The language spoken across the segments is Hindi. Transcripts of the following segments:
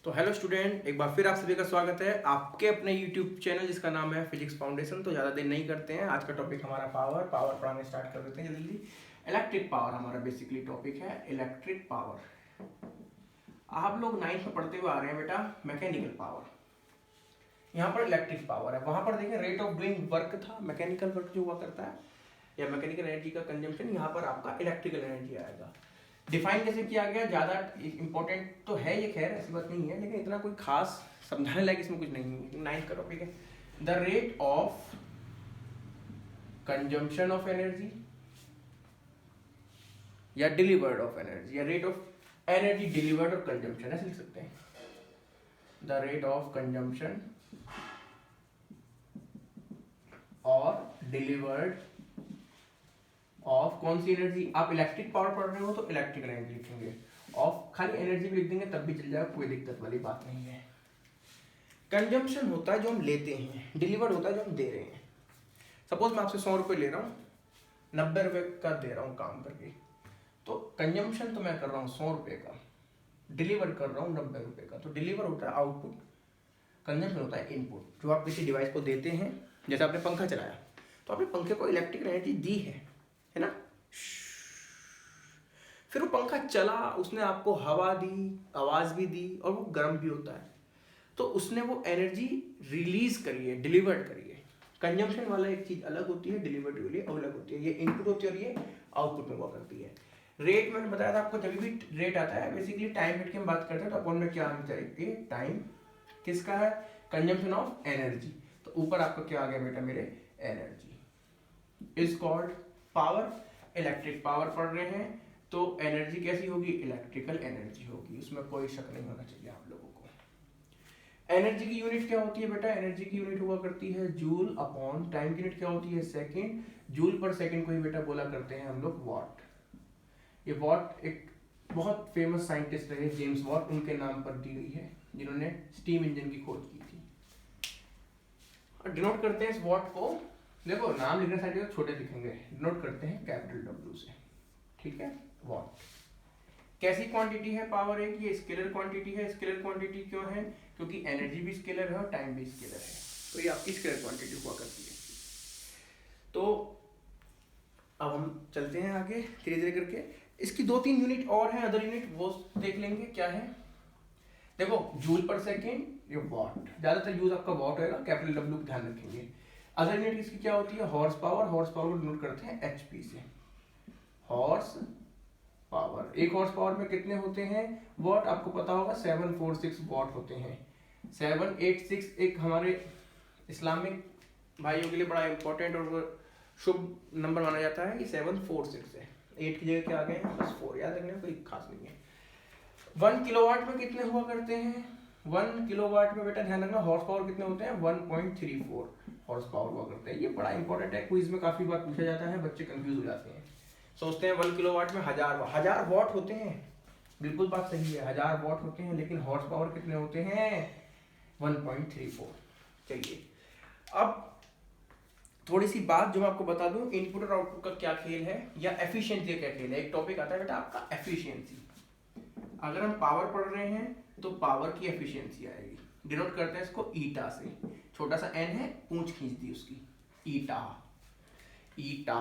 तो हेलो स्टूडेंट, एक बार फिर आप सभी का स्वागत है आपके अपने यूट्यूब चैनल जिसका नाम है फिजिक्स फाउंडेशन। तो ज़्यादा देर नहीं करते हैं, आज का टॉपिक हमारा पावर पढ़ाने स्टार्ट कर देते हैं जल्दी। इलेक्ट्रिक पावर हमारा बेसिकली टॉपिक है, इलेक्ट्रिक पावर। आप लोग 9th में पढ़ते हुए आ रहे हैं बेटा मैकेनिकल पावर। यहाँ पर इलेक्ट्रिक पावर है, वहाँ पर देखें रेट ऑफ डूइंग वर्क था, मैकेनिकल वर्क जो हुआ करता है या मैकेनिकल एनर्जी का कंजम्पशन, यहाँ पर आपका इलेक्ट्रिकल एनर्जी आएगा। डिफाइन कैसे किया गया, ज़्यादा इंपॉर्टेंट तो है ये, खैर ऐसी बात नहीं है, लेकिन इतना कोई खास समझाने लायक इसमें कुछ नहीं है। 9th का टॉपिक है the rate of consumption of energy या डिलीवर्ड ऑफ एनर्जी, या रेट ऑफ एनर्जी डिलीवर्ड और कंजम्पशन, ऐसे लिख सकते हैं। द रेट ऑफ कंजम्पशन और डिलीवर्ड ऑफ कौन सी एनर्जी, आप इलेक्ट्रिक पावर पढ़ रहे हो तो इलेक्ट्रिकल एनर्जी लिखेंगे, ऑफ खाली एनर्जी भी लिख देंगे तब भी चल जाएगा, कोई दिक्कत वाली बात नहीं है। कंजम्पशन होता है जो हम लेते हैं, डिलीवर्ड होता है जो हम दे रहे हैं। सपोज मैं आपसे 100 रुपये ले रहा हूँ, 90 रुपये का दे रहा हूँ काम करके, तो कंजम्पशन तो मैं कर रहा हूँ 100 रुपये का, डिलीवर कर रहा हूँ 90 रुपये का। तो डिलीवर होता है आउटपुट, कंजम्पशन होता है इनपुट। जो आप किसी डिवाइस को देते हैं, जैसे आपने पंखा चलाया तो आपने पंखे को इलेक्ट्रिकल एनर्जी दी है ना, फिर वो पंखा चला, उसने आपको हवा दी, आवाज भी दी, और वो गर्म भी होता है, तो उसने वो एनर्जी रिलीज करी है, डिलीवर्ड करी है। कंजम्पशन वाला एक चीज अलग होती है, डिलीवर्ड वाली अलग होती है। ये इनपुट होती है और ये आउटपुट में हुआ करती है। रेट मैंने बताया था आपको, जब भी रेट आता है बेसिकली टाइम रेट की हम बात करते हैं तो अपन में क्या आना चाहिए, टाइम किसका है, कंजम्पशन ऑफ एनर्जी। तो ऊपर आपका क्या आ गया बेटा मेरे, energy is called power. Electric power पढ़ रहे हैं तो एनर्जी कैसी होगी, इलेक्ट्रिकल एनर्जी होगी, उसमें कोई शक नहीं होना चाहिए आप लोगों को। एनर्जी की यूनिट क्या होती है बेटा, एनर्जी की यूनिट हुआ करती है जूल अपॉन, टाइम की यूनिट क्या होती है, सेकंड, जूल पर सेकंड को ही बेटा बोला करते हैं हम लोग वॉट। ये वॉट एक बहुत फेमस साइंटिस्ट रहे जेम्स वॉट, उनके नाम पर दी गई है, जिन्होंने स्टीम इंजन की खोज की थी। और डिनोट करते हैं इस वॉट को, देखो नाम लिखने साइड तो छोटे लिखेंगे, डिनोट करते हैं कैपिटल डब्ल्यू से, ठीक है। वॉट कैसी क्वांटिटी है, पावर एक, ये स्केलर क्वांटिटी है। स्केलर क्वांटिटी क्यों है, क्योंकि एनर्जी भी स्केलर है और टाइम भी स्केलर है, तो ये आपकी स्केलर क्वांटिटी हुआ करती है। तो अब हम चलते हैं आगे धीरे धीरे करके। इसकी 2-3 यूनिट और हैं, अदर यूनिट, वो देख लेंगे क्या है। देखो जूल पर सेकेंड, ये वॉट, ज्यादातर यूज आपका वॉट होगा, कैपिटल डब्ल्यू का ध्यान रखेंगे। अदर यूनिट इसकी क्या होती है, हॉर्स पावर। हॉर्स पावर को डिनोट करते हैं एचपी से, हॉर्स पावर। एक हॉर्स पावर में कितने होते हैं वॉट, आपको पता होगा 746 वॉट होते हैं। 786 एक हमारे इस्लामिक भाइयों के लिए बड़ा इंपॉर्टेंट और शुभ नंबर माना जाता है, ये 746 है। 8 की जगह क्या आ गए हैं, बस 4, याद रखना कोई खास नहीं है। 1 किलोवाट में कितने हुआ करते हैं, 1 किलोवाट में बेटा ध्यान रखना, हॉर्स पावर कितने होते हैं, 1.34 हॉर्स पावर हुआ करते हैं। ये बड़ा इंपॉर्टेंट है, क्विज में काफी बार पूछा जाता है, बच्चे कंफ्यूज हो जाते हैं, सोचते हैं 1 किलोवाट में 1000 वॉट होते हैं। बिल्कुल बात सही है, 1000 वॉट होते हैं, लेकिन हॉर्स पावर कितने होते हैं, 1.34। चलिए अब थोड़ी सी बात जो मैं आपको बता दूं, इनपुट और आउटपुट का क्या खेल है, या एफिशिएंसी का क्या खेल है। एक टॉपिक आता है बेटा आपका एफिशिएंसी। अगर हम पावर पढ़ रहे हैं तो पावर की एफिशिएंसी आएगी, डिनोट करते हैं इसको ईटा से, छोटा सा एन है, पूंछ खींच दी उसकी, ईटा ईटा।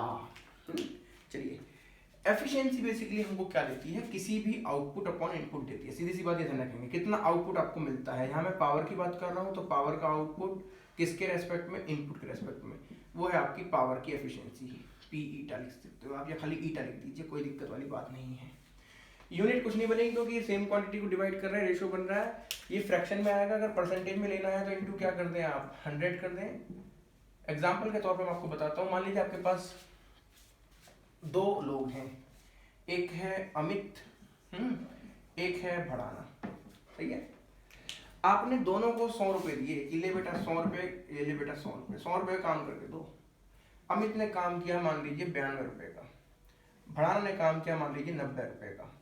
चलिए एफिशिएंसी बेसिकली हमको क्या देती है, किसी भी आउटपुट अपॉन इनपुट देती है। सीधी सी बात ये ध्यान रखेंगे, कितना आउटपुट आपको मिलता है। यहाँ मैं पावर की बात कर रहा हूँ तो पावर का आउटपुट किसके रेस्पेक्ट में, इनपुट के रेस्पेक्ट में, वो है आपकी पावर की एफिशिएंसी। पी ईटा लिख सकते हो आप, या खाली ईटा लिख दीजिए, कोई दिक्कत वाली बात नहीं है। यूनिट कुछ नहीं बनेगी क्योंकि ये सेम क्वांटिटी को डिवाइड कर रहे हैं, रेशियो बन रहा है। ये फ्रैक्शन में आएगा, अगर परसेंटेज में लेना है तो इनटू क्या कर दें आप, 100 कर दें। एग्जाम्पल के तौर पर मैं आपको बताता हूँ, मान लीजिए आपके पास 2 लोग हैं, एक है अमित, एक है भड़ाना, सही है। आपने दोनों को 100 रुपए दिए कि ले बेटा 100 रुपए, ये ले बेटा 100 रुपए, 100 रुपए काम करके दो। अमित ने काम किया मान लीजिए 92 रुपए का, भड़ाना ने काम किया मान लीजिए 90 रुपए का।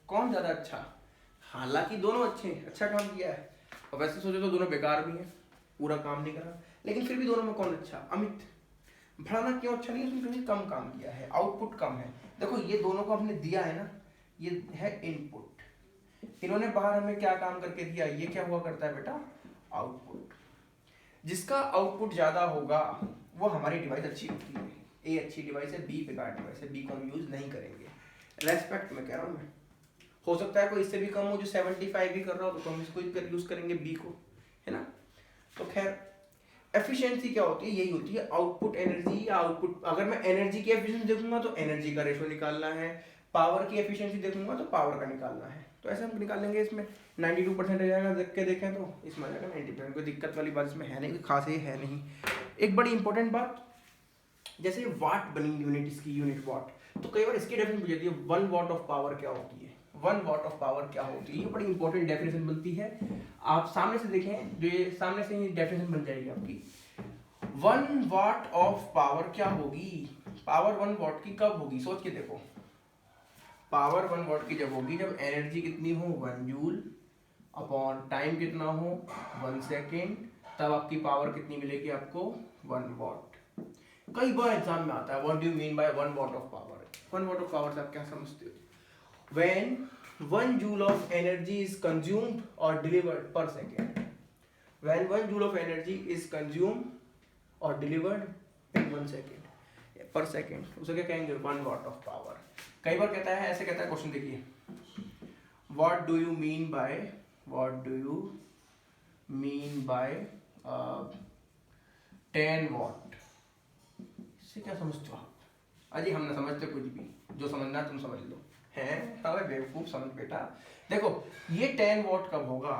कौन ज्यादा अच्छा, हालांकि दोनों अच्छे हैं, अच्छा काम किया है, और वैसे सोचे तो दोनों बेकार भी हैं, पूरा काम नहीं करा, लेकिन फिर भी दोनों में कौन अच्छा, अमित। भड़ाना क्यों अच्छा नहीं है, उसने क्योंकि कम काम किया है, आउटपुट कम है। देखो ये दोनों को हमने दिया है ना, ये है इनपुट, इन्होंने बाहर हमें क्या काम करके दिया, ये क्या हुआ करता है बेटा, आउटपुट। जिसका आउटपुट ज्यादा होगा वो हमारी डिवाइस अच्छी होती है। ए अच्छी डिवाइस है, बी बेकार डिवाइस है, बी को हम यूज नहीं करेंगे, रेस्पेक्ट में कह रहा हूँ मैं। हो सकता है कोई इससे भी कम हो जो 75 भी कर रहा हो, तो हम इसको यूज करेंगे बी को, है ना। तो खैर एफिशिएंसी क्या होती है, यही होती है आउटपुट एनर्जी या आउटपुट। अगर मैं एनर्जी की एफिशिएंसी देखूंगा तो एनर्जी का रेशो निकालना है, पावर की एफिशिएंसी देखूंगा तो पावर का निकालना है। तो ऐसे हम निकाल लेंगे। इसमें 92% आ जाएगा, देख के देखें तो इसमें आ जाएगा 90%। कोई दिक्कत वाली बात इसमें है नहीं, कोई खास ये है नहीं। एक बड़ी इंपॉर्टेंट बात, जैसे वाट बनी यूनिट, इसकी यूनिट वाट, तो कई बार इसकी डेफिनेशन पूछ जाती है 1 वाट ऑफ पावर क्या होती है, 1 वाट ऑफ पावर क्या होती है। ये बड़ी इंपॉर्टेंट डेफिनेशन बनती है। आप सामने से देखें, जो ये सामने से ही डेफिनेशन बन जाएगी आपकी। 1 वाट ऑफ पावर क्या होगी, पावर 1 वाट की कब होगी, सोच के देखो। पावर 1 वाट की जब होगी जब एनर्जी कितनी हो 1 जूल अपॉन टाइम कितना हो 1 सेकेंड, तब आपकी पावर कितनी मिलेगी आपको 1 वाट। कई बार एग्जाम में आता है what do you mean by 1 watt of power. 1 watt of power से आप क्या समझते हो, when 1 joule of energy is consumed or delivered per second, when 1 joule of energy is consumed or delivered in 1 second per second, उसे क्या कहेंगे 1 watt of power। कई बार कहता है, ऐसे कहता है क्वेश्चन, देखिए what do you mean by 10 watt, इससे क्या समझते हो आप। अजी हम ना समझते कुछ भी, जो समझना तुम समझ लो है, अरे बेवकूफ समझ बेटा। देखो ये 10 वॉट कब होगा,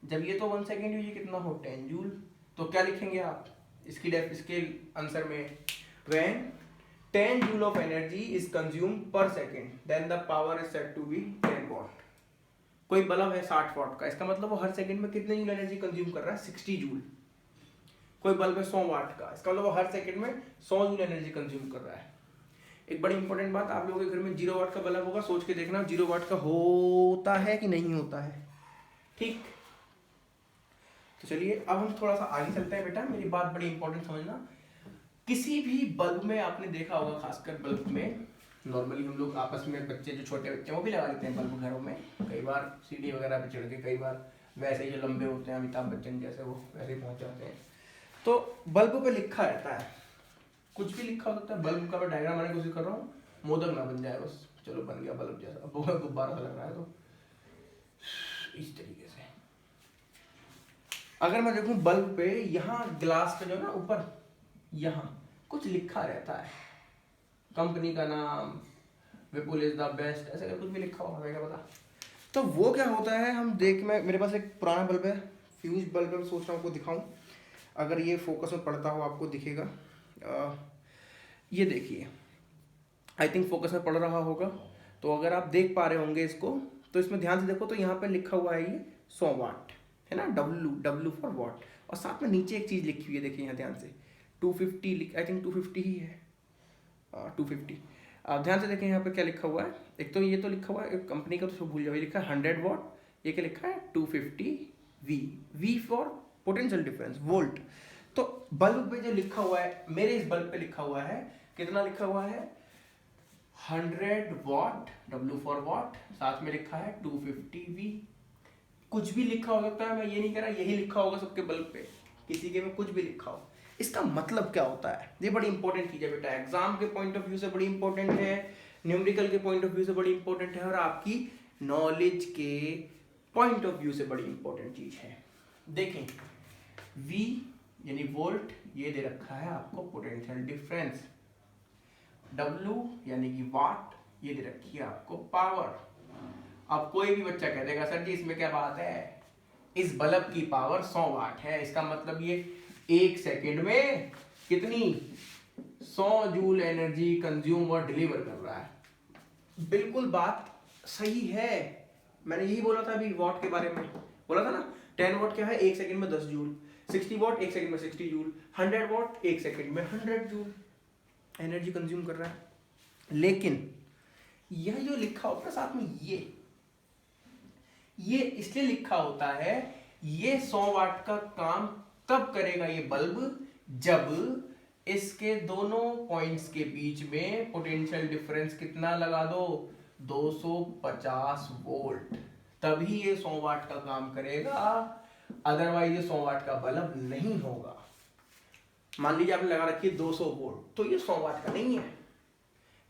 जब ये तो 1 सेकेंड ये कितना हो 10 जूल। तो क्या लिखेंगे आप इसके आंसर में, when 10 joule of energy is consumed per second then the power is said to be 10 watt. कोई बल्ब है 60 वॉट का, इसका मतलब वो हर सेकेंड में कितने जूल एनर्जी कंज्यूम कर रहा है 60 जूल। कोई बल्ब है 100 वाट का, इसका मतलब वो हर सेकेंड में 100 जूल एनर्जी कंज्यूम कर रहा है। एक बड़ी इंपॉर्टेंट बात, आप लोगों के घर में 0 वाट का बल्ब होगा, सोच के देखना 0 वाट का होता है कि नहीं होता है, ठीक। तो चलिए अब हम थोड़ा सा आगे चलते हैं बेटा, मेरी बात बड़ी इंपॉर्टेंट समझना। किसी भी बल्ब में आपने देखा होगा, खासकर बल्ब में नॉर्मली हम लोग आपस में बच्चे, जो छोटे बच्चे वो भी लगा लेते हैं बल्ब घरों में, कई बार सीढ़ी वगैरह पे चढ़ के, कई बार वैसे ही जो लंबे होते हैं अमिताभ बच्चन जैसे, वो वैसे ही पहुंच जाते हैं। तो बल्ब पे लिखा रहता है, कुछ भी लिखा हो सकता है। बल्ब का मैं डायग्राम बनाने की कोशिश कर रहा हूँ, मोदक ना बन जाए बस, चलो बन गया बल्ब जैसा, अब गुब्बारा सा लग रहा है। तो इस तरीके से अगर मैं देखूं बल्ब पे, यहाँ ग्लास पे जो ना ऊपर यहाँ कुछ लिखा रहता है, कंपनी का नाम, विपुल इज द बेस्ट, ऐसे कुछ भी लिखा हुआ, हमें क्या पता। तो वो क्या होता है, हम मेरे पास एक पुराना बल्ब है, फ्यूज बल्ब है, मैं सोच रहा हूँ आपको दिखाऊं, अगर ये फोकस में पड़ता हो आपको दिखेगा। ये देखिए, आई थिंक फोकस में पड़ रहा होगा, तो अगर आप देख पा रहे होंगे इसको, तो इसमें ध्यान से देखो तो यहाँ पे लिखा हुआ है ये 100 वाट, है ना, W फॉर वाट, और साथ में नीचे एक चीज़ लिखी हुई है, देखिए यहाँ ध्यान से 250, आई थिंक 250 ही है, 250। आप ध्यान से देखें यहाँ पे क्या लिखा हुआ है, एक तो ये तो लिखा हुआ है कंपनी का, तो भूल जाओ, ये लिखा है 100 वाट, ये क्या लिखा है 250 V for potential difference, volt. तो बल्ब पे जो लिखा हुआ है, मेरे इस बल्ब पे लिखा हुआ है, कितना लिखा हुआ है 100 वाट, W फॉर वाट, साथ में लिखा है 250 V। कुछ भी लिखा हो सकता है, मैं ये नहीं कह रहा यही लिखा होगा सबके बल्ब पे, किसी के में कुछ भी लिखा हो। इसका मतलब क्या होता है, ये बड़ी इंपॉर्टेंट चीज है बेटा, एग्जाम के पॉइंट ऑफ व्यू से बड़ी इंपॉर्टेंट है, न्यूमेरिकल के पॉइंट ऑफ व्यू से बड़ी इंपॉर्टेंट है, और आपकी नॉलेज के पॉइंट ऑफ व्यू से बड़ी इंपॉर्टेंट चीज है। देखें V यानी वोल्ट, ये दे रखा है आपको पोटेंशियल डिफरेंस, W यानी कि वाट, ये दे रखी है आपको पावर। अब कोई भी बच्चा कह देगा सर जी इसमें क्या बात है, इस बल्ब की पावर 100 वाट है, इसका मतलब ये 1 सेकेंड में कितनी 100 जूल एनर्जी कंज्यूम और डिलीवर कर रहा है। बिल्कुल बात सही है, मैंने यही बोला था अभी वाट के बारे में, बोला था ना 10 वाट क्या है 1 सेकेंड में 10 जूल, 60 वाट 1 सेकेंड में 60 जूल, 100 वाट 1 सेकेंड में 100 जूल एनर्जी कंज्यूम कर रहा है। लेकिन यह जो लिखा होता है साथ में ये इसलिए लिखा होता है, ये 100 वाट का काम तब करेगा ये बल्ब जब इसके दोनों पॉइंट्स के बीच में पोटेंशियल डिफरेंस कितना लगा दो 250 वोल्ट। तभी ये 100 वाट का काम करेगा, अदरवाइज ये 100 वाट का बल्ब नहीं होगा। मान लीजिए आपने लगा रखी है 200 वोल्ट, तो ये 100 वाट का नहीं है।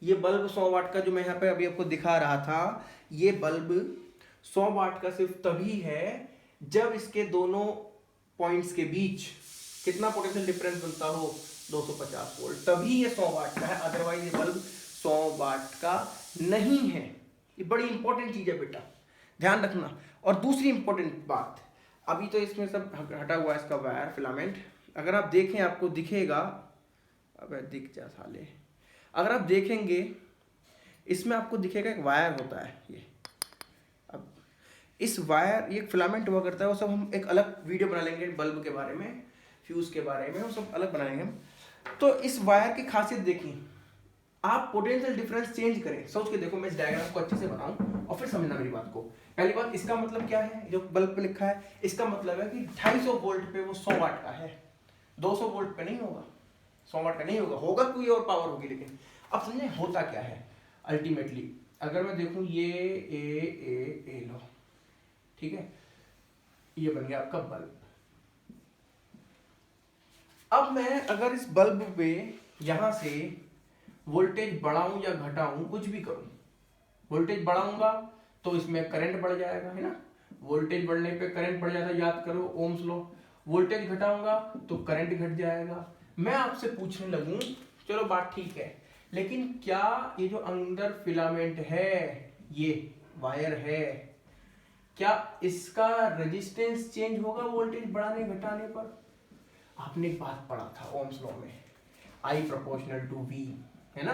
ये बल्ब 100 वाट का जो मैं यहाँ पे अभी आपको दिखा रहा था, ये बल्ब 100 वाट का सिर्फ तभी है जब इसके दोनों पॉइंट्स के बीच कितना पोटेंशियल डिफरेंस बनता हो, 250 वोल्ट, तभी ये 100 वाट का है, अदरवाइज ये बल्ब 100 वाट का नहीं है। ये बड़ी इंपॉर्टेंट चीज है बेटा, ध्यान रखना। और दूसरी इंपॉर्टेंट बात, अभी तो इसमें सब हटा हुआ है इसका वायर फिलामेंट, अगर आप देखें आपको दिखेगा, अब दिख जा साले, अगर आप देखेंगे इसमें आपको दिखेगा एक वायर होता है ये। अब इस वायर, ये फिलामेंट हुआ करता है, वो सब हम एक अलग वीडियो बना लेंगे बल्ब के बारे में, फ्यूज के बारे में, वो सब अलग बनाएंगे हम। तो इस वायर की खासियत देखिए, आप पोटेंशियल डिफरेंस चेंज करें, सोच के देखो, मैं इस डायग्राम को अच्छे से बनाऊं और फिर समझना मेरी बात को। पहली बात, इसका मतलब क्या है, जो बल्ब पे लिखा है, इसका मतलब है कि 250 वोल्ट पे वो 100 वाट का है, 200 वोल्ट पे नहीं होगा, 100 वाट का नहीं होगा, होगा कोई और पावर होगी। लेकिन अब समझे होता क्या है अल्टीमेटली, अगर मैं देखूं ये ए लो, ठीक है, ये बन गया आपका बल्ब। अब मैं अगर इस बल्ब पे यहां से वोल्टेज बढ़ाऊं या घटाऊं, कुछ भी करूं, वोल्टेज बढ़ाऊंगा तो इसमें करंट बढ़ जाएगा, है ना, वोल्टेज बढ़ने पे करंट बढ़ जाता है, याद करो ओम्स लॉ। वोल्टेज घटाऊंगा तो करंट घट जाएगा। मैं आपसे पूछने लगूं, चलो बात ठीक है, लेकिन क्या ये जो अंदर फिलामेंट है, ये वायर है, क्या इसका रेजिस्टेंस चेंज होगा वोल्टेज बढ़ाने घटाने पर? आपने एक बात पढ़ा था ओम्स लॉ में, I प्रोपोर्शनल टू V, है ना,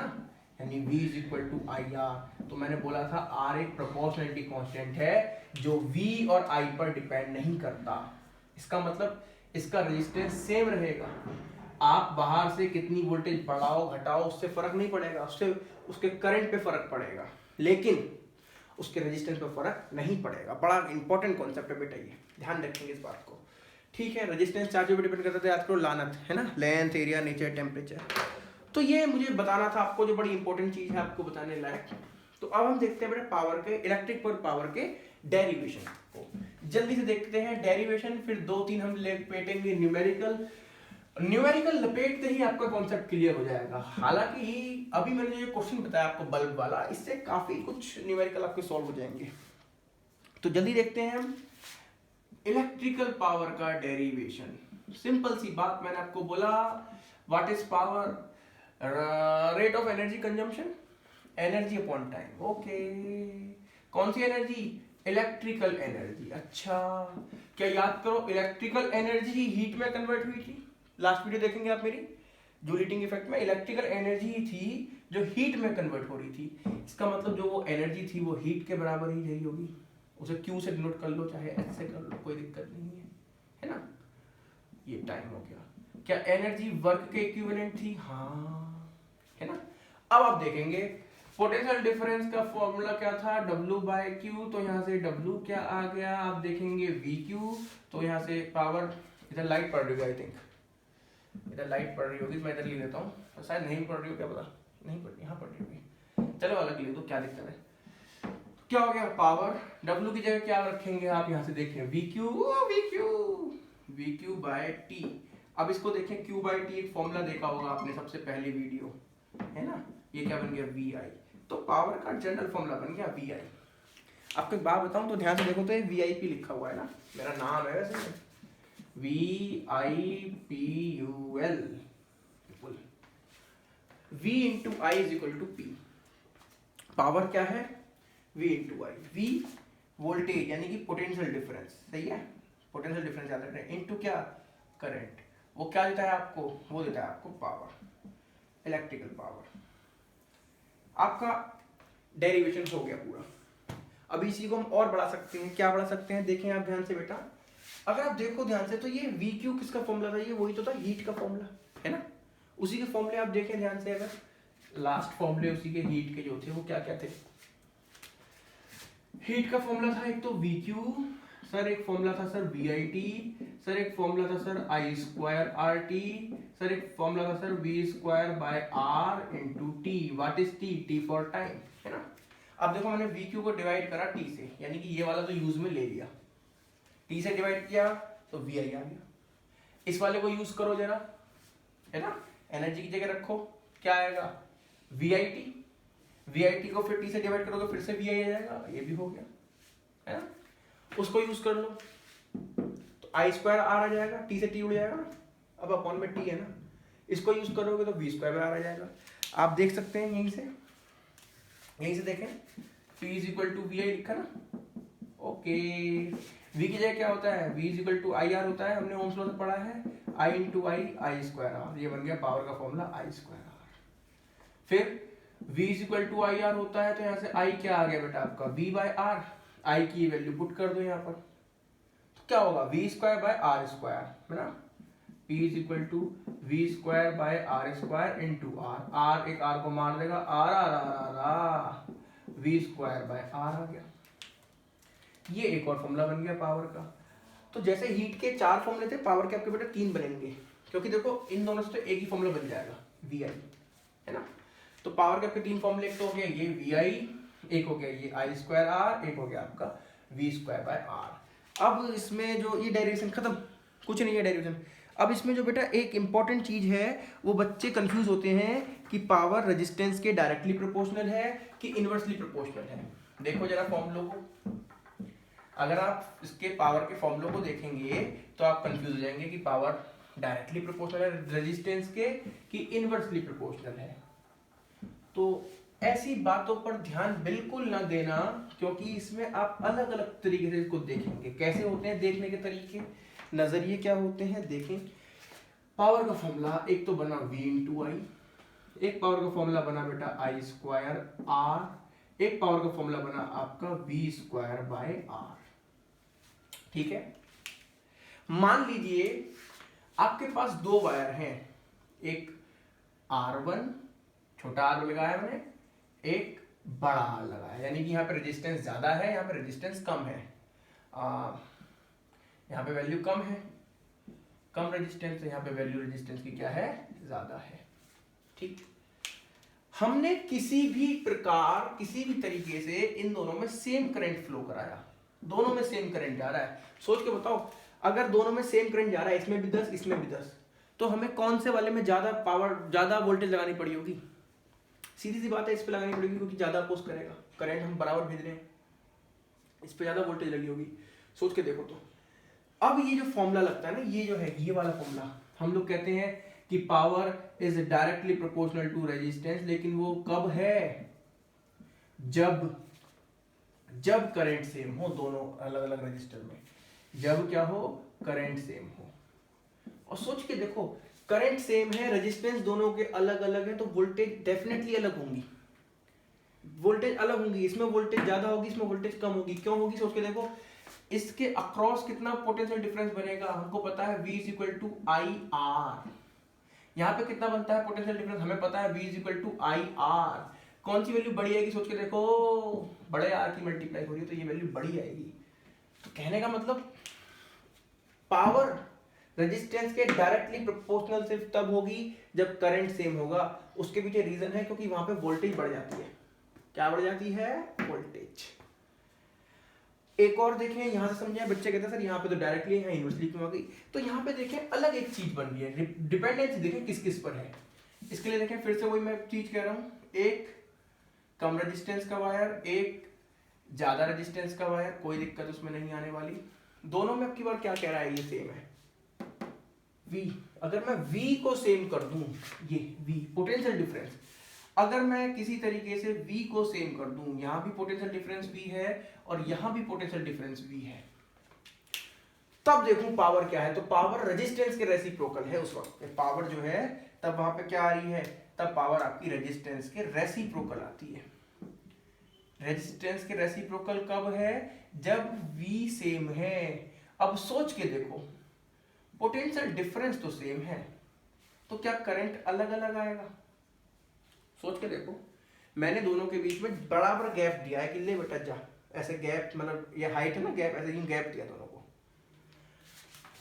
यानी V is equal to IR। तो मैंने बोला था R एक प्रोपोर्शनलिटी कांस्टेंट है जो V और I पर डिपेंड नहीं करता। इसका मतलब इसका रेजिस्टेंस सेम रहेगा, आप बाहर से कितनी वोल्टेज बढ़ाओ घटाओ उससे फर्क नहीं पड़ेगा, उससे उसके करंट पे फर्क पड़ेगा, लेकिन उसके रेजिस्टेंस पे फर्क नहीं पड़ेगा। बड़ा इंपॉर्टेंट कॉन्सेप्ट है बेटा, ये ध्यान रखेंगे इस बात को, ठीक है। रेजिस्टेंस चार्ज पे डिपेंड करता है, याद करो लानत, है ना, लेंथ, एरिया, नेचर, टेम्परेचर। तो ये मुझे बताना था आपको, जो बड़ी इंपॉर्टेंट चीज है आपको बताने लायक। तो अब हम देखते हैं बेटा पावर के, इलेक्ट्रिक पावर के डेरिवेशन को जल्दी से देखते हैं। डेरिवेशन फिर 2-3 हम लपेटेंगे, न्यूमेरिकल लपेटते ही आपका कॉन्सेप्ट क्लियर हो जाएगा। हालांकि अभी मैंने जो क्वेश्चन बताया आपको बल्ब वाला, इससे काफी कुछ न्यूमेरिकल आपके सॉल्व हो जाएंगे। तो जल्दी देखते हैं हम इलेक्ट्रिकल पावर का डेरिवेशन। सिंपल सी बात, मैंने आपको बोला what is power, rate of energy consumption, energy upon time. Okay, कौन सी एनर्जी, इलेक्ट्रिकल एनर्जी। अच्छा, क्या याद करो इलेक्ट्रिकल एनर्जी हीट में कन्वर्ट हुई थी, लास्ट वीडियो देखेंगे आप मेरी, जूल हीटिंग इफेक्ट में इलेक्ट्रिकल एनर्जी थी जो हीट में कन्वर्ट हो रही थी। इसका मतलब जो वो एनर्जी थी वो हीट के बराबर ही रही होगी, उसे Q से डिनोट कर लो चाहे H से कर लो, कोई दिक्कत नहीं है ना। ये टाइम हो गया। क्या एनर्जी वर्क के इक्विवेलेंट थी, हाँ, है ना। अब आप देखेंगे पोटेंशियल डिफरेंस का फॉर्मूला क्या था, W/Q, तो यहाँ से W क्या आ गया, आप देखेंगे VQ, तो यहाँ से पावर, इधर लाइट पड़ रही होगी, आई थिंक इधर लाइट पड़ रही होगी, मैं इधर ले लेता हूँ, शायद नहीं पड़ रही हो, क्या पता, नहीं पड़ रही, यहाँ पड़ रही होगी, चलो अलग ले दो, क्या दिक्कत है। क्या हो गया, पावर W की जगह क्या रखेंगे आप, यहाँ से देखें VQ/T। अब इसको देखें Q/T, एक फॉर्मूला देखा होगा आपने सबसे पहली वीडियो, है ना, ये क्या बन गया VI, तो पावर का जनरल फॉर्मूला बन गया VI। आपको एक बात बताऊं तो ध्यान से देखो, तो ये VIP लिखा हुआ है ना, मेरा नाम है वैसे VIPUL, V into I is equal to P। Power क्या है, V into I, V voltage यानी कि पोटेंशियल डिफरेंस, सही है, पोटेंशियल डिफरेंस याद रखना, इंटू क्या, करंट, वो क्या देता है आपको, वो देता है आपको पावर, इलेक्ट्रिकल पावर। आपका डेरिवेशन हो गया पूरा। अभी इसी को हम और बढ़ा सकते हैं, क्या बढ़ा सकते हैं, देखें आप ध्यान से बेटा, अगर आप देखो ध्यान से, तो ये VQ किसका फॉर्मूला था, ये वही तो था हीट का फॉर्मूला, है ना, उसी के फॉर्मूले आप देखें ध्यान से, अगर लास्ट फॉर्मूले उसी के हीट के जो थे वो क्या क्या थे। हीट का फॉर्मूला था एक तो VQ सर, एक फॉर्मूला था सर VIT सर, एक फॉर्मूला था सर I²RT सर, एक फॉर्मूला था sir V² by R into T। What is T, T for time, है ना। अब देखो मैंने वी क्यू को डिवाइड करा टी से, यानी कि ये वाला तो यूज में ले लिया, टी से डिवाइड किया तो वी आई आ गया। इस वाले को यूज करो जरा, है ना, एनर्जी की जगह रखो, क्या आएगा V I T, V I T को फिर टी से डिवाइड करोगे फिर से वी आई आ जाएगा, ये भी हो गया, है ना। उसको यूज कर लो तो आई स्क्वायर आर आ जाएगा, टी से टी उड़ जाएगा, अब अपॉन में टी है ना, इसको यूज करोगे तो वी स्क्वायर आर आ जाएगा। आप देख सकते हैं यहीं से देखें, P is equal to V I लिखा ना, ओके। V की जगह क्या होता है, V is equal to I R होता है, हमने ओम्स लॉ से पढ़ा है, I into I square R, ये बन गया पावर का फॉर्मूला आई स्क्वायर आर। फिर V is equal to I R होता है, तो यहाँ से I क्या आ गया बेटा आपका V बाय आर, I की वैल्यू पुट कर दो यहाँ पर, तो क्या होगा V square by R square, है ना, P is equal to V square by R square into R, R एक आर को मार देगा, R R R R V square by R आ गया। ये एक और फॉर्मूला बन गया पावर का। तो जैसे हीट के 4 फॉर्मूले थे, पावर के आपके बेटा 3 बनेंगे, क्योंकि देखो इन दोनों से तो एक ही फॉर्मूला बन जाएगा वी आई, है ना। तो पावर के आपके 3 फॉर्मूले, एक तो हो गया ये वी आई, एक हो गया ये आई स्क्वायर आर, एक हो गया आपका वी स्क्वायर बाय आर। अब इसमें जो ये डेरिवेशन खत्म, कुछ नहीं है डेरिवेशन। अब इसमें जो बेटा एक इंपॉर्टेंट चीज है, वो बच्चे कंफ्यूज होते हैं कि पावर रेजिस्टेंस के डायरेक्टली प्रोपोर्शनल है कि इनवर्सली प्रोपोर्शनल है। देखो जरा फॉर्मूलों को, अगर आप इसके पावर के फॉर्मूलों को देखेंगे तो आप कंफ्यूज हो जाएंगे कि पावर डायरेक्टली प्रोपोर्शनल है रेजिस्टेंस के कि इनवर्सली प्रोपोर्शनल है। तो ऐसी बातों पर ध्यान बिल्कुल ना देना, क्योंकि इसमें आप अलग अलग तरीके से इसको देखेंगे। कैसे होते हैं देखने के तरीके, नजरिए क्या होते हैं, देखें। पावर का फॉर्मूला एक तो बना V इंटू आई, एक पावर का फॉर्मूला बना बेटा आई स्क्वायर आर, एक पावर का फॉर्मूला बना आपका V स्क्वायर बाय आर, ठीक है। मान लीजिए आपके पास 2 वायर हैं, एक R1 छोटा R लगाया मैंने, एक बड़ा R लगाया, यानी कि यहाँ पे रेजिस्टेंस ज्यादा है, यहाँ पे रेजिस्टेंस कम है, यहाँ पे वैल्यू कम है, कम रेजिस्टेंस, यहाँ पे वैल्यू रेजिस्टेंस की क्या है, ज्यादा है, ठीक। हमने किसी भी प्रकार किसी भी तरीके से इन दोनों में सेम करंट फ्लो कराया, दोनों में सेम करंट जा रहा है। सोच के बताओ, अगर दोनों में सेम करंट जा रहा है, इसमें भी 10 इसमें भी 10, तो हमें कौन से वाले में ज्यादा पावर ज्यादा वोल्टेज लगानी पड़ी होगी? सीधी सी बात है, इस पे लगानी पड़ेगी, क्योंकि ज्यादा अपोज करेगा, करंट हम बराबर भेज रहे हैं, इस पे ज्यादा वोल्टेज लगी होगी। सोच के देखो। तो अब ये जो फॉर्मूला लगता है ना, ये जो है ये वाला फॉर्मूला, हम लोग कहते हैं कि power is directly proportional to resistance, लेकिन वो कब है, जब करंट सेम हो दोनों अलग अलग रजिस्टर में, जब क्या हो, करंट सेम हो। और सोच के देखो, करंट सेम है, रेजिस्टेंस दोनों के अलग अलग है, तो वोल्टेज डेफिनेटली अलग होंगी, वोल्टेज अलग होंगी, इसमें वोल्टेज ज्यादा होगी, इसमें वोल्टेज कम होगी। क्यों होगी? सोच के देखो, इसके अक्रॉस कितना पोटेंशियल डिफरेंस बनेगा, हमको पता है V is equal to I R. यहाँ पे कितना बनता है पोटेंशियल डिफरेंस, हमें पता है V is equal to I R. कौन सी वैल्यू बड़ी आएगी? सोच के देखो, बड़े आर की मल्टीप्लाई हो रही है तो ये वैल्यू बड़ी आएगी। तो कहने का मतलब पावर रेजिस्टेंस के डायरेक्टली प्रोपोर्शनल सिर्फ तब होगी जब करंट सेम होगा। उसके पीछे रीजन है क्योंकि वहां पे वोल्टेज बढ़ जाती है। क्या बढ़ जाती है? वोल्टेज। एक और देखें, यहां से समझे, बच्चे कहते हैं सर यहाँ पे तो डायरेक्टली यहाँ इनवर्सली क्यों आ गई? तो यहाँ पे देखें अलग एक चीज बन गई है, डिपेंडेंसी देखें किस किस पर है। इसके लिए देखें फिर से वही मैं चीज कह रहा हूँ, एक कम रेजिस्टेंस का वायर, एक ज्यादा रेजिस्टेंस का वायर, कोई दिक्कत उसमें नहीं आने वाली। दोनों में अब की बार क्या कह रहा है, ये सेम है V। अगर मैं V को सेम कर दूं, ये V पोटेंशियल डिफरेंस, अगर मैं किसी तरीके से V को सेम कर दूं, यहां भी पोटेंशियल डिफरेंस V है और यहां भी पोटेंशियल डिफरेंस V है, तब देखूं पावर क्या है। तो पावर रेजिस्टेंस के रेसिप्रोकल है। उस वक्त पावर जो है तब वहां पे क्या आ रही है, तब पावर आपकी रेजिस्टेंस के रेसिप्रोकल आती है। रेजिस्टेंस के रेसिप्रोकल कब है? जब V सेम है। अब सोच के देखो, पोटेंशियल डिफरेंस तो सेम है, तो क्या करंट अलग अलग आएगा? सोच के देखो, मैंने दोनों के बीच में बराबर गैप दिया है कि ले बेटा जा, ऐसे गैप, मतलब ये हाइट है ना गैप, ऐसे ही गैप दिया दोनों को,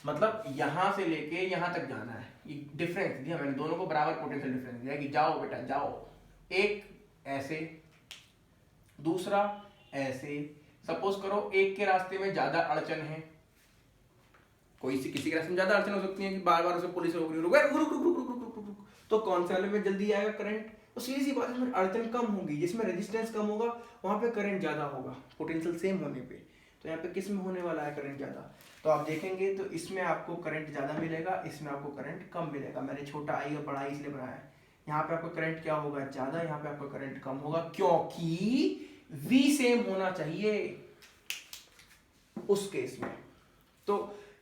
मतलब यहां से लेके यहां तक जाना है, ये डिफरेंस दिया मैंने, दोनों को बराबर पोटेंशियल डिफरेंस दिया कि जाओ बेटा जाओ। एक ऐसे दूसरा ऐसे, सपोज करो एक के रास्ते में ज्यादा अड़चन है, कोई सी किसी के रास्ते में ज्यादा अड़चन हो सकती है कि बार बार उसे पुलिस रोक रही, रुक रुक रुक रुक रुक रुक रुक, तो कौन से वाले में जल्दी आएगा करंट? तो सीधी सी बात है, इसमें अड़चन कम होगी, जिसमें रेजिस्टेंस कम होगा वहां पे करंट ज्यादा होगा, पोटेंशियल सेम होने पे। तो यहाँ पे किस में होने वाला है करंट ज्यादा? तो आप देखेंगे तो इसमें आपको करंट ज्यादा मिलेगा, इसमें आपको करंट कम मिलेगा। मैंने छोटा आई और बड़ा आई इसलिए बनाया है। यहाँ पे आपका करंट क्या होगा? ज्यादा, यहाँ पे आपका करंट कम होगा, क्योंकि V सेम होना चाहिए उस केस में। तो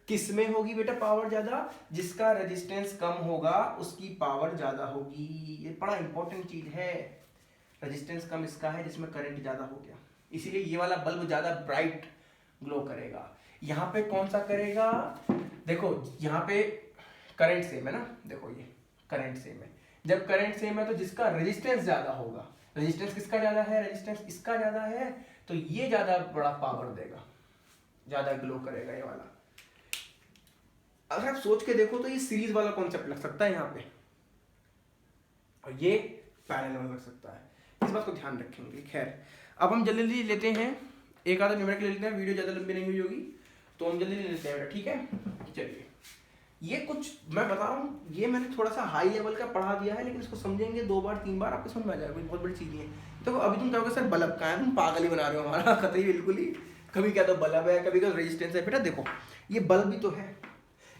किस में होगी बेटा पावर ज्यादा? जिसका रेजिस्टेंस कम होगा उसकी पावर ज्यादा होगी। ये बड़ा इंपॉर्टेंट चीज है। रेजिस्टेंस कम इसका है जिसमें करंट ज्यादा हो गया, इसीलिए ये वाला बल्ब ज्यादा ब्राइट ग्लो करेगा। यहाँ पे कौन सा करेगा? देखो यहाँ पे करंट सेम है ना, देखो ये करंट सेम है। जब करंट सेम है तो जिसका रेजिस्टेंस ज्यादा होगा, रेजिस्टेंस किसका ज्यादा है? रेजिस्टेंस इसका ज्यादा है, तो ये ज्यादा बड़ा पावर देगा, ज्यादा ग्लो करेगा ये वाला। अगर आप सोच के देखो तो ये सीरीज वाला कॉन्सेप्ट लग सकता है यहाँ पे, और ये पैरेलल में लग सकता है, इस बात को ध्यान रखेंगे। खैर अब हम जल्दी जल्दी लेते हैं, एक आधा न्यूमेरिकल ले लेते हैं, वीडियो ज्यादा लंबी नहीं हुई होगी तो हम जल्दी ले लेते हैं, ठीक है? चलिए, ये कुछ मैं बता रहा हूँ, ये मैंने थोड़ा सा हाई लेवल का पढ़ा दिया है, लेकिन इसको समझेंगे 2 बार 3 बार आपको समझ में आ जाएगा, बहुत बड़ी चीज़ है। तो अभी तुम कहोगे सर बल्ब कहाँ है, तुम पागल ही बना रहे हो हमारा, कतई बिल्कुल ही। कभी क्या तो बल्ब है, कभी क्या रेजिस्टेंस है। बेटा देखो ये बल्ब भी तो है,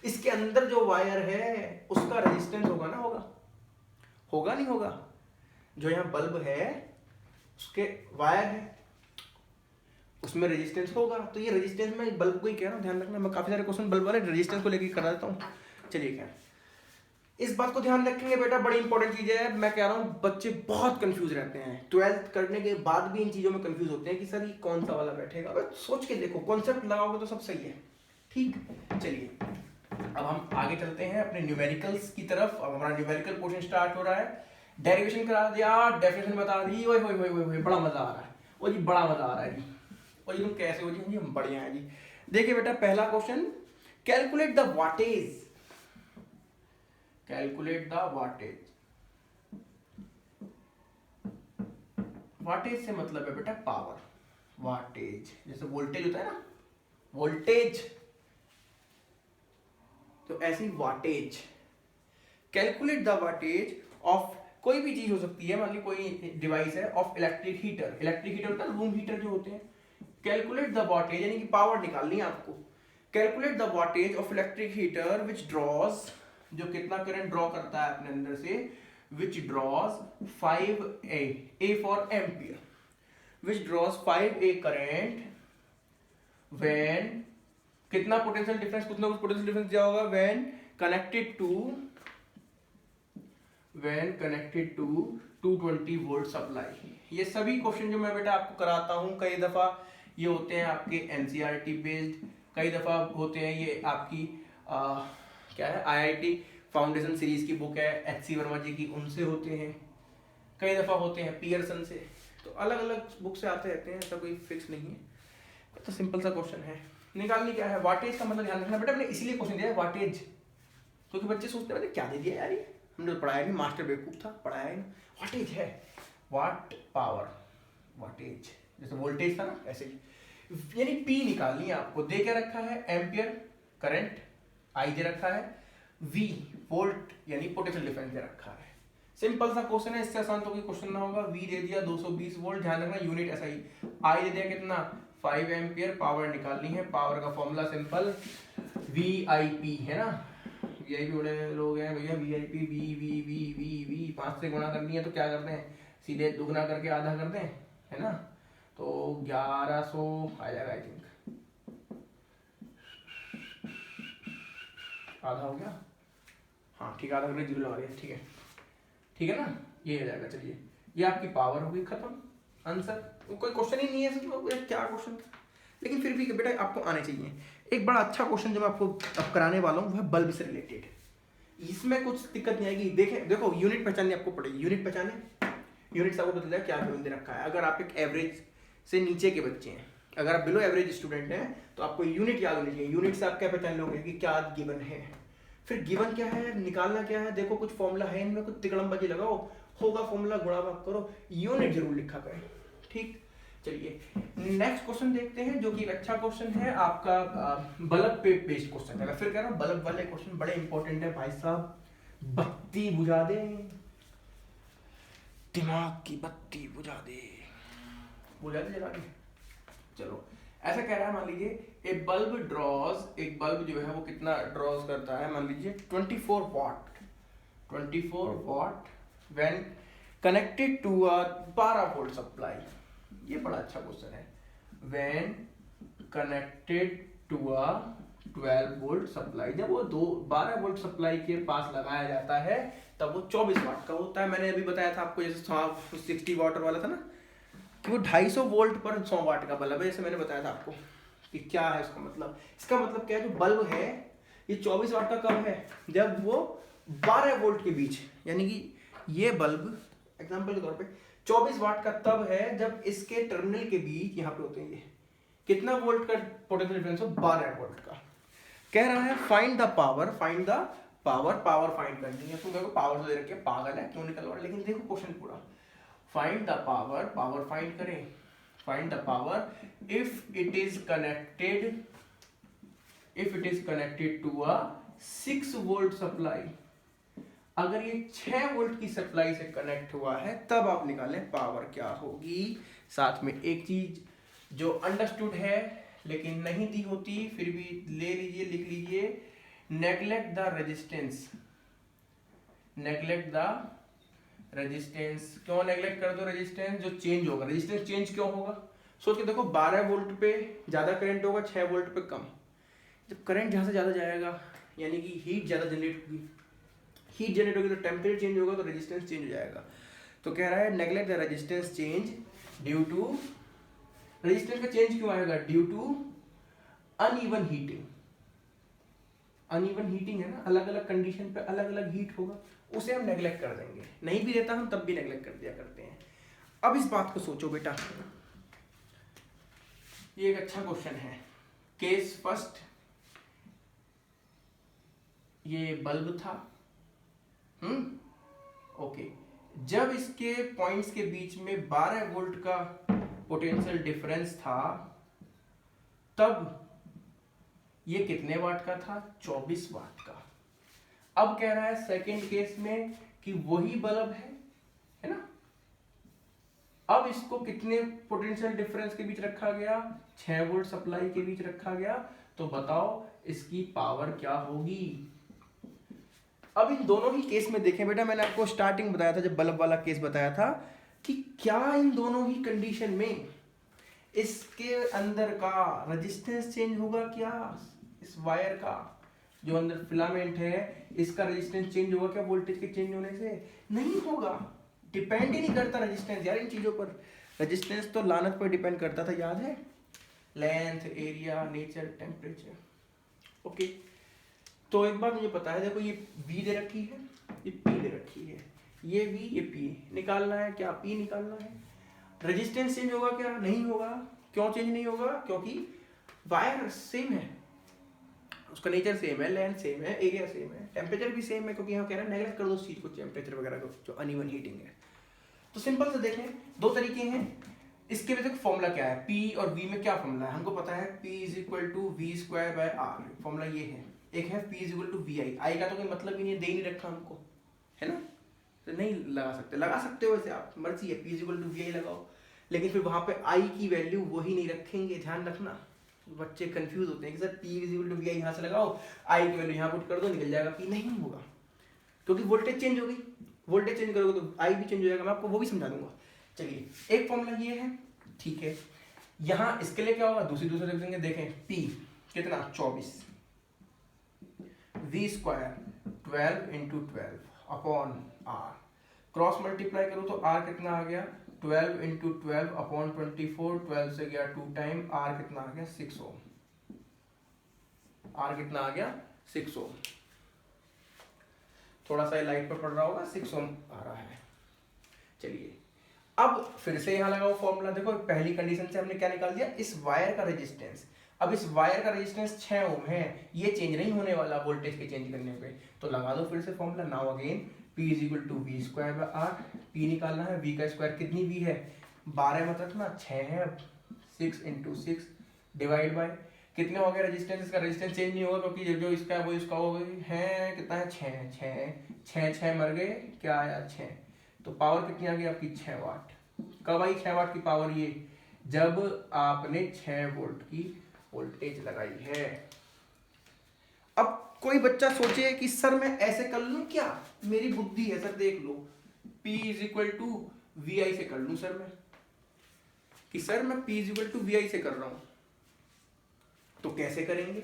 इसके अंदर जो वायर है उसका रेजिस्टेंस होगा ना, होगा नहीं होगा? जो यहाँ बल्ब है उसके वायर है, उसमें रेजिस्टेंस होगा, तो ये रेजिस्टेंस में बल्ब को ही कह रहा हूँ, ध्यान रखना। मैं काफी सारे क्वेश्चन बल्ब वाले रेजिस्टेंस को लेकर करा देता हूँ। चलिए क्या इस बात को ध्यान रखेंगे बेटा, बड़ी इंपॉर्टेंट चीज है। मैं कह रहा हूँ बच्चे बहुत कंफ्यूज रहते हैं, 12th करने के बाद भी इन चीजों में कंफ्यूज होते हैं कि सर ये कौन सा वाला बैठेगा। बस सोच के देखो, कॉन्सेप्ट लगाओगे तो सब सही है, ठीक? चलिए अब हम आगे चलते हैं अपने न्यूमेरिकल्स की तरफ। अब हमारा न्यूमेरिकल पोर्शन स्टार्ट हो रहा है। डेरिवेशन करा दिया, डेफिनेशन बता दी, ओए होए होए होए, बड़ा मजा आ रहा है। ओ जी बड़ा मजा आ रहा है जी। और ये तुम कैसे हो जी? हम बढ़िया हैं जी। देखिए बेटा पहला question, calculate the wattage. Calculate the wattage. Wattage से मतलब है बेटा पावर। वाटेज जैसे वोल्टेज होता है ना, वोल्टेज, तो ऐसी wattage. Calculate the wattage of, कोई भी चीज हो सकती है, मान ली कोई डिवाइस है, of electric heater. Electric heater होता है रूम हीटर जो होते हैं। कैलकुलेट द वाटेज यानी कि पावर निकालनी है आपको। Calculate the wattage of electric heater which draws, जो कितना करंट ड्रॉ करता है अपने अंदर से, which draws 5A, A for ampere, which draws 5A current when, कितना पोटेंशियल डिफरेंस, कुछ ना कुछ पोटेंशियल डिफरेंस दिया होगा, when connected to 220 volt supply. ये सभी क्वेश्चन जो मैं बेटा आपको कराता हूँ, कई दफा ये होते हैं आपके एनसीईआरटी बेस्ड, कई दफा होते हैं ये आपकी क्या है IIT फाउंडेशन सीरीज की बुक है HC वर्मा जी की, उनसे होते हैं, कई दफा होते हैं पियर्सन से। तो अलग अलग बुक से आते रहते हैं, ऐसा कोई फिक्स नहीं है। तो सिंपल सा क्वेश्चन है, निकालनी क्या है? वाटेज का मतलब ध्यान रखना बेटा, मैंने इसलिए क्वेश्चन दिया है वाटेज, क्योंकि बच्चे सोचते हैं क्या दे दिया यार, ये हमने तो पढ़ाया नहीं, मास्टर बेवकूफ था, पढ़ाया ही। वाटेज है वाट पावर, वाटेज जैसे वोल्टेज था ना, ऐसे ही। यानी P निकालनी है आपको। दे क्या रखा है? एम्पियर करंट, I दे रखा है, V वोल्ट यानी पोटेंशियल डिफरेंस दे रखा है। सिंपल सा क्वेश्चन है, इससे आसान तो कोई क्वेश्चन ना होगा। V दे दिया 220 वोल्ट, ध्यान रखना यूनिट ऐसा ही। I दे दिया कितना? 5 एम्पियर, पावर निकालनी है। पावर का फॉर्मूला सिंपल VIP है ना, VIP बड़े लोग हैं भैया, VIP V 5 से गुणा करनी है तो क्या करते हैं, सीधे दुगना करके आधा करते हैं, है ना? तो 1100 आ जाएगा आई थिंक, आधा हो गया, हाँ ठीक है, आधा करके 0 लगा दिया, ठीक है, ठीक है ना, ये हो जाएगा। चलिए ये आपकी पावर हो गई खत्म, आंसर। कोई क्वेश्चन ही नहीं है इसमें, क्या क्वेश्चन, लेकिन फिर भी बेटा आपको आने चाहिए। एक बड़ा अच्छा क्वेश्चन जो मैं आपको अब कराने वाला हूँ वो है बल्ब से रिलेटेड। इसमें कुछ दिक्कत नहीं आएगी। देखो यूनिट पहचाननी आपको पड़ेगी। यूनिट पहचाने, यूनिट से आपको पता चलेगा क्या गिवन दे रखा है। अगर आप एक एवरेज से नीचे के बच्चे हैं, अगर आप बिलो एवरेज स्टूडेंट हैं, तो आपको यूनिट याद होनी चाहिए। यूनिट से आप क्या पहचान लोगे कि क्या गिवन है, फिर गिवन क्या है, निकालना क्या है। देखो कुछ फॉर्मूला है इनमें, कुछ तिकड़मबाजी लगाओ, होगा फॉर्मूला, गुणा भाग करो, यूनिट जरूर लिखा करें, ठीक। चलिए नेक्स्ट क्वेश्चन देखते हैं, जो कि एक अच्छा क्वेश्चन है आपका, बल्ब पे बेस्ड क्वेश्चन है। मैं फिर कह रहा हूँ बल्ब वाले क्वेश्चन बड़े इंपॉर्टेंट है भाई साहब। बत्ती बुझा दे, दिमाग की बत्ती बुझा दे, बुझा दे जला के। चलो ऐसा कह रहा है, मान लीजिए ए बल्ब ड्रॉज, एक बल्ब जो है वो कितना ड्रॉज करता है, मान लीजिए 24 watt, 24 watt when connected to a 12 volt supply. ये बड़ा अच्छा क्वेश्चन है। When connected to a 12 volt supply, जब वो 12 वोल्ट सप्लाई के पास लगाया जाता है तब वो 24 वाट का होता है। मैंने अभी बताया था आपको, जैसे 60 वाट वाला था ना, कि वो 250 वोल्ट पर 100 वाट का बल्ब है। जैसे मैंने बताया था आपको कि क्या है इसका मतलब। इसका मतलब क्या है, जो बल्ब है ये 24 वाट का कब है, जब वो 12 वोल्ट के बीच, यानी कि ये बल्ब एग्जांपल के तौर पे 24 वाट का तब है जब इसके टर्मिनल के बीच यहाँ पे होते हैं ये कितना वोल्ट का पोटेंशियल डिफरेंस हो, 12 वोल्ट का। कह रहा है find the power, find the power, power find करनी है। तो देखो पावर तो दे रखी है, पागल है क्यों निकलवा रहा है, लेकिन देखो क्वेश्चन पूरा, find the power, power find करें, find the power if it is connected, if it is connected to a 6 volt supply. अगर ये 6 वोल्ट की सप्लाई से कनेक्ट हुआ है तब आप निकालें पावर क्या होगी। साथ में एक चीज जो अंडरस्टूड है लेकिन नहीं दी होती, फिर भी ले लीजिए, लिख लीजिए, neglect the resistance, neglect the resistance. क्यों नेग्लेक्ट कर दो रेजिस्टेंस, जो चेंज होगा, रेजिस्टेंस चेंज क्यों होगा, सोच के देखो 12 वोल्ट पे ज्यादा करंट होगा, 6 वोल्ट पे कम। जब करंट जहां से ज्यादा जाएगा यानी कि हीट ज्यादा जनरेट होगी, हीट जनरेट होगी तो टेम्परेचर चेंज होगा, तो रेजिस्टेंस चेंज हो जाएगा। तो कह रहा है neglect the resistance change due to, resistance का चेंज क्यों आएगा, due to uneven heating. Uneven heating है ना, अलग अलग कंडीशन पे अलग अलग हीट होगा, उसे हम नेग्लेक्ट कर देंगे। नहीं भी रहता हम तब भी नेग्लेक्ट कर दिया करते हैं। अब इस बात को सोचो बेटा, ये एक अच्छा क्वेश्चन है। केस फर्स्ट, ये बल्ब था, ओके, जब इसके पॉइंट्स के बीच में 12 वोल्ट का पोटेंशियल डिफरेंस था तब ये कितने वाट का था, 24 वाट का। अब कह रहा है सेकंड केस में कि वही बल्ब है ना, अब इसको कितने पोटेंशियल डिफरेंस के बीच रखा गया, 6 वोल्ट सप्लाई के बीच रखा गया। तो बताओ इसकी पावर क्या होगी। अब इन दोनों ही केस में देखें बेटा, मैंने आपको स्टार्टिंग बताया था जब बल्ब वाला केस बताया था कि क्या इन दोनों ही कंडीशन में इसके अंदर का रेजिस्टेंस चेंज होगा, क्या इस वायर का जो अंदर फिलामेंट है इसका रेजिस्टेंस चेंज होगा क्या वोल्टेज के चेंज होने से, नहीं होगा। डिपेंड ही नहीं करता रेजिस्टेंस यार इन चीजों पर। रेजिस्टेंस तो लानत पर डिपेंड करता था, याद है, length, area, nature, temperature. Okay, तो एक बात मुझे पता है, देखो ये V दे रखी है, ये P दे रखी है, ये V ये P निकालना है, क्या P निकालना है। रेजिस्टेंस चेंज होगा क्या, नहीं होगा। क्यों चेंज नहीं होगा, क्योंकि वायर सेम है, उसका नेचर सेम है, लेंथ सेम है, एरिया सेम है, टेम्परेचर भी सेम है, क्योंकि यहाँ कह रहा है नेगलेक्ट कर दो उस चीज को, टेम्परेचर वगैरह को, जो अनइवन हीटिंग है। तो सिंपल से देखें, दो तरीके हैं इसके वजह से। फॉर्मूला क्या है, P और V में क्या फॉर्मूला है, हमको पता है P is equal to V²/R, formula ये है। एक है P is equal to VI, I का तो कोई मतलब ही नहीं है, दे नहीं रखा हमको, है ना, तो नहीं लगा सकते, लगा सकते हो वैसे आप, मर्जी है, P is equal to VI लगाओ, लेकिन फिर वहां पे I की वैल्यू वही नहीं रखेंगे, ध्यान रखना। बच्चे कंफ्यूज होते हैं कि sir P is equal to VI यहाँ से लगाओ, I की वैल्यू यहाँ पुट कर दो, निकल जाएगा P। नहीं होगा, क्योंकि वोल्टेज चेंज होगी, वोल्टेज चेंज करोगे तो I भी चेंज हो जाएगा, मैं आपको वो भी समझा दूंगा। चलिए, एक फॉर्मूला ये है, ठीक है। यहाँ इसके लिए क्या होगा, दूसरे रख देंगे, देखें P कितना 24, V² 12 into 12 upon R, cross multiply करो तो R कितना आ गया 12 इंटू 12 अपॉन 24, 12 से गया 2 टाइम, R कितना आ गया 6 ओम, R कितना आ गया 6 ओम। थोड़ा सा लाइट पर पड़ रहा होगा, 6 ओम आ रहा है। चलिए, अब फिर से यहाँ लगाओ फॉर्मूला, देखो पहली कंडीशन से हमने क्या निकाल दिया, इस वायर का रेजिस्टेंस। अब इस वायर का रेजिस्टेंस 6 ओम है, ये चेंज नहीं होने वाला वोल्टेज के चेंज करने पे, तो लगा दो फिर से formula. Now again P is equal to V²/R, P निकालना है, V का स्क्वायर कितनी V है, 12 मत रखना, 6 है अब, 6 इंटू 6 डिवाइड बाय कितने हो गए रेजिस्टेंस, इसका रेजिस्टेंस चेंज नहीं होगा क्योंकि जो इसका है वो इसका हो गई है, कितना है 6 6 6 मर गए, क्या आया 6, तो पावर कितनी आ गई आपकी 6 वाट। कब आई 6 वाट की पावर, ये जब आपने 6 वोल्ट की वोल्टेज लगाई है। अब कोई बच्चा सोचे कि सर मैं ऐसे कर लूं क्या, मेरी बुद्धि है सर, देख लो P is equal to V I से कर लूं सर मैं, कि सर मैं P is equal to V I से कर रहा हूं, तो कैसे करेंगे,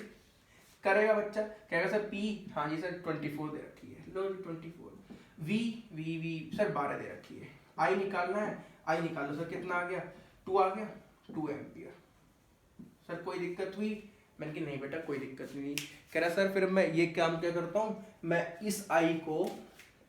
करेगा बच्चा, कहेगा सर P, हाँ जी सर 24 दे रखी है, लो 24, V V V सर 12 दे रखी है, I निकालना है, I निकालो सर, कितना आ गया 2 आ गया, 2 एम्पियर। सर कोई दिक्कत हुई, मैंने कहा नहीं बेटा कोई दिक्कत नहीं। कह रहा सर फिर मैं ये काम क्या करता हूँ, मैं इस I को,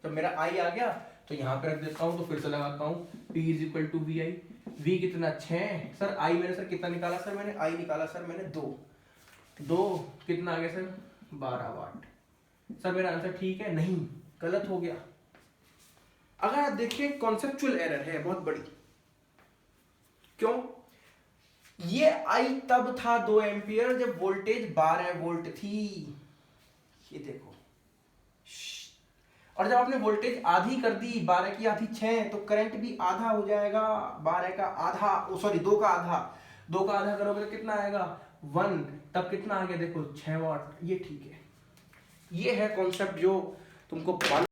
तो मेरा I आ गया तो यहाँ पे रख देता हूँ, तो फिर से लगाता हूँ P is equal to V I, V कितना 6, सर I मैंने सर कितना निकाला, सर मैंने I निकाला सर मैंने 2 कितना आ गया सर 12 वाट। सर मेरा आंसर ठीक है, नहीं गलत हो गया। अगर आप देखिए कॉन्सेप्चुअल एरर है बहुत बड़ी, क्यों, ये आई तब था 2 एम्पियर जब वोल्टेज 12 वोल्ट थी, ये देखो, और जब आपने वोल्टेज आधी कर दी, 12 की आधी 6, तो करंट भी आधा हो जाएगा, 12 का आधा, सॉरी 2 का आधा, 2 का आधा करोगे तो कितना आएगा 1, तब कितना आ गया देखो 6 वाट। ये ठीक है, ये है कॉन्सेप्ट जो तुमको